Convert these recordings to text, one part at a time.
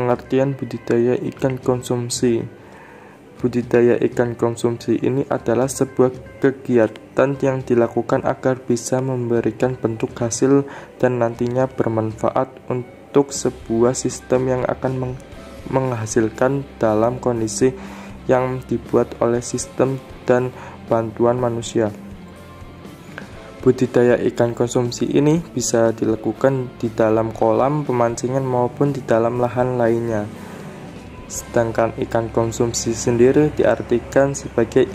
pengertian budidaya ikan konsumsi. Budidaya ikan konsumsi ini adalah sebuah kegiatan yang dilakukan agar bisa memberikan bentuk hasil dan nantinya bermanfaat untuk sebuah sistem yang akan menghasilkan dalam kondisi yang dibuat oleh sistem dan bantuan manusia. Budidaya ikan konsumsi ini bisa dilakukan di dalam kolam pemancingan maupun di dalam lahan lainnya. Sedangkan ikan konsumsi sendiri diartikan sebagai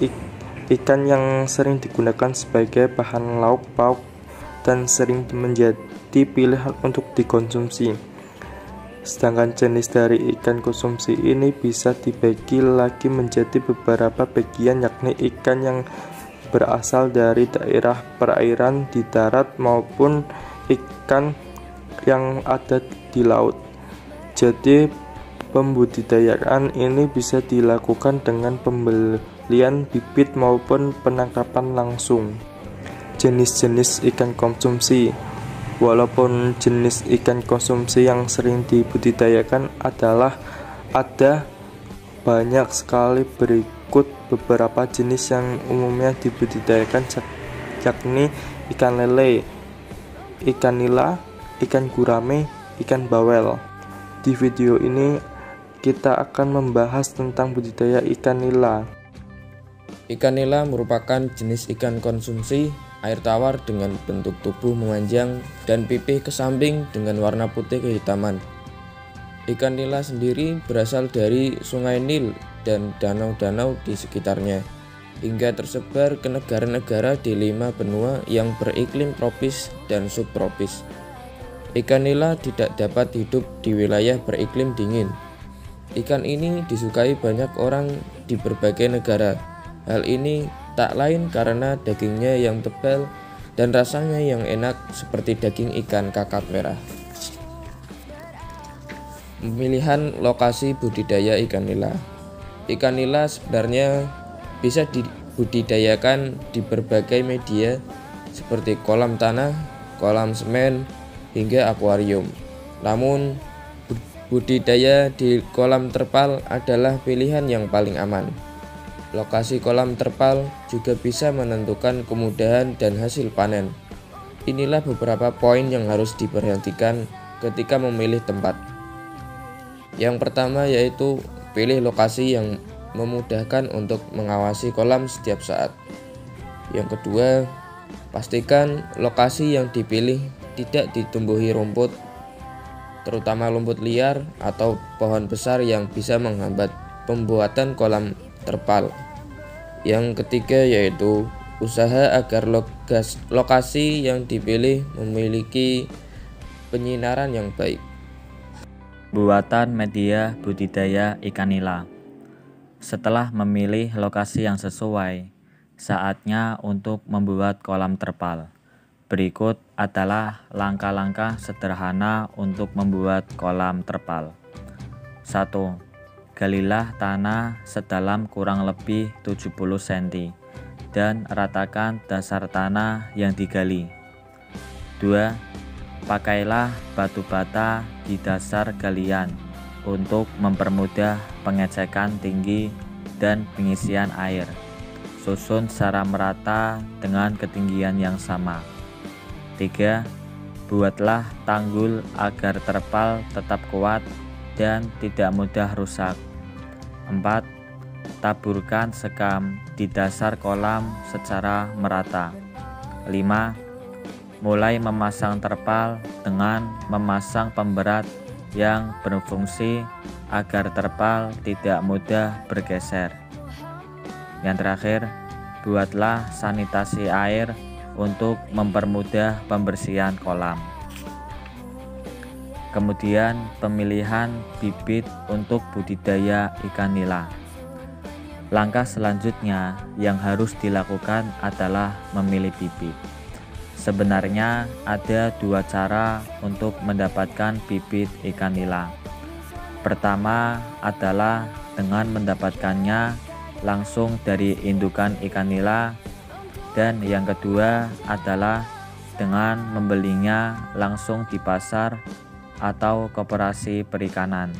ikan yang sering digunakan sebagai bahan lauk pauk dan sering menjadi pilihan untuk dikonsumsi. Sedangkan jenis dari ikan konsumsi ini bisa dibagi lagi menjadi beberapa bagian, yakni ikan yang berasal dari daerah perairan di darat maupun ikan yang ada di laut. Jadi pembudidayaan ini bisa dilakukan dengan pembelian bibit maupun penangkapan langsung. Jenis-jenis ikan konsumsi. Walaupun jenis ikan konsumsi yang sering dibudidayakan ada banyak sekali, berikut beberapa jenis yang umumnya dibudidayakan, yakni ikan lele, ikan nila, ikan gurame, ikan bawel. Di video ini kita akan membahas tentang budidaya ikan nila. Ikan nila merupakan jenis ikan konsumsi air tawar dengan bentuk tubuh memanjang dan pipih ke samping dengan warna putih kehitaman. Ikan nila sendiri berasal dari Sungai Nil dan danau-danau di sekitarnya, hingga tersebar ke negara-negara di 5 benua yang beriklim tropis dan subtropis. Ikan nila tidak dapat hidup di wilayah beriklim dingin. Ikan ini disukai banyak orang di berbagai negara. Hal ini tak lain karena dagingnya yang tebal dan rasanya yang enak seperti daging ikan kakap merah. Pemilihan lokasi budidaya ikan nila. Ikan nila sebenarnya bisa dibudidayakan di berbagai media seperti kolam tanah, kolam semen, hingga akuarium. Namun budidaya di kolam terpal adalah pilihan yang paling aman. Lokasi kolam terpal juga bisa menentukan kemudahan dan hasil panen. Inilah beberapa poin yang harus diperhatikan ketika memilih tempat. Yang pertama yaitu pilih lokasi yang memudahkan untuk mengawasi kolam setiap saat. Yang kedua, pastikan lokasi yang dipilih tidak ditumbuhi rumput, terutama rumput liar atau pohon besar yang bisa menghambat pembuatan kolam terpal. Yang ketiga yaitu usaha agar lokasi yang dipilih memiliki penyinaran yang baik. Buatan media budidaya ikan nila. Setelah memilih lokasi yang sesuai, saatnya untuk membuat kolam terpal. Berikut adalah langkah-langkah sederhana untuk membuat kolam terpal. 1. Galilah tanah sedalam kurang lebih 70 cm dan ratakan dasar tanah yang digali. 2. Pakailah batu bata di dasar galian untuk mempermudah pengecekan tinggi dan pengisian air. Susun secara merata dengan ketinggian yang sama. 3. Buatlah tanggul agar terpal tetap kuat dan tidak mudah rusak. 4. Taburkan sekam di dasar kolam secara merata. 5. Mulai memasang terpal dengan memasang pemberat yang berfungsi agar terpal tidak mudah bergeser. Yang terakhir, buatlah sanitasi air untuk mempermudah pembersihan kolam. Kemudian pemilihan bibit untuk budidaya ikan nila. Langkah selanjutnya yang harus dilakukan adalah memilih bibit. Sebenarnya ada 2 cara untuk mendapatkan bibit ikan nila. Pertama adalah dengan mendapatkannya langsung dari indukan ikan nila, dan yang kedua adalah dengan membelinya langsung di pasar atau koperasi perikanan.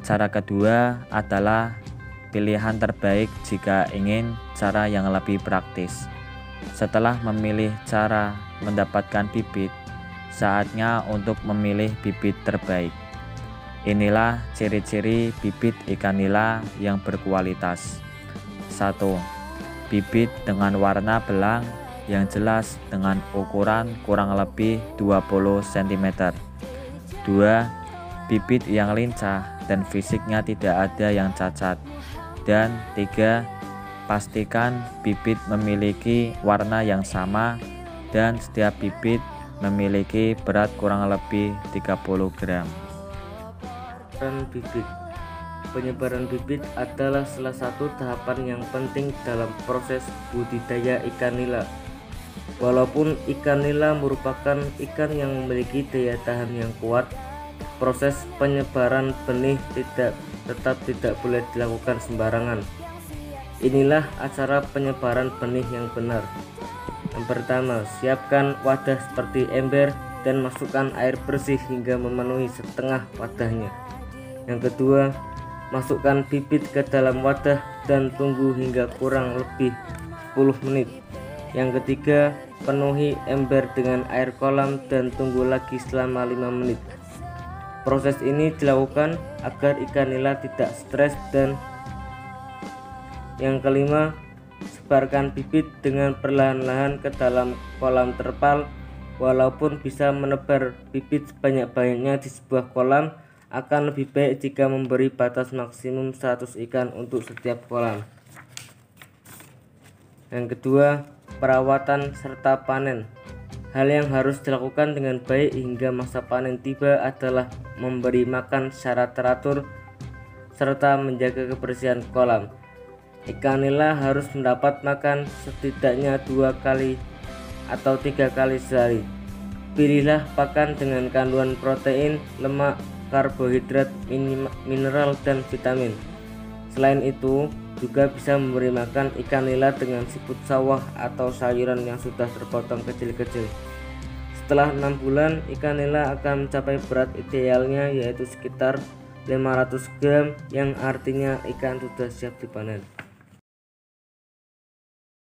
Cara kedua adalah pilihan terbaik jika ingin cara yang lebih praktis. Setelah memilih cara mendapatkan bibit, saatnya untuk memilih bibit terbaik. Inilah ciri-ciri bibit ikan nila yang berkualitas. 1. Bibit dengan warna belang yang jelas dengan ukuran kurang lebih 20 cm. 2. Bibit yang lincah dan fisiknya tidak ada yang cacat. Dan 3. Pastikan bibit memiliki warna yang sama dan setiap bibit memiliki berat kurang lebih 30 gram. Bibit. Penyebaran bibit adalah salah satu tahapan yang penting dalam proses budidaya ikan nila. Walaupun ikan nila merupakan ikan yang memiliki daya tahan yang kuat, proses penyebaran benih tetap tidak boleh dilakukan sembarangan. Inilah acara penyebaran benih yang benar. Yang pertama, siapkan wadah seperti ember dan masukkan air bersih hingga memenuhi setengah wadahnya. Yang kedua, masukkan bibit ke dalam wadah dan tunggu hingga kurang lebih 10 menit. Yang ketiga, penuhi ember dengan air kolam dan tunggu lagi selama 5 menit. Proses ini dilakukan agar ikan nila tidak stres. Dan yang kelima, sebarkan bibit dengan perlahan-lahan ke dalam kolam terpal. Walaupun bisa menebar bibit sebanyak-banyaknya di sebuah kolam, akan lebih baik jika memberi batas maksimum 100 ikan untuk setiap kolam. Yang kedua, perawatan serta panen. Hal yang harus dilakukan dengan baik hingga masa panen tiba adalah memberi makan secara teratur serta menjaga kebersihan kolam. Ikan nila harus mendapat makan setidaknya 2 kali atau 3 kali sehari. Pilihlah pakan dengan kandungan protein, lemak, karbohidrat, mineral, dan vitamin. Selain itu, juga bisa memberi makan ikan nila dengan siput sawah atau sayuran yang sudah terpotong kecil-kecil. Setelah 6 bulan, ikan nila akan mencapai berat idealnya, yaitu sekitar 500 gram, yang artinya ikan sudah siap dipanen.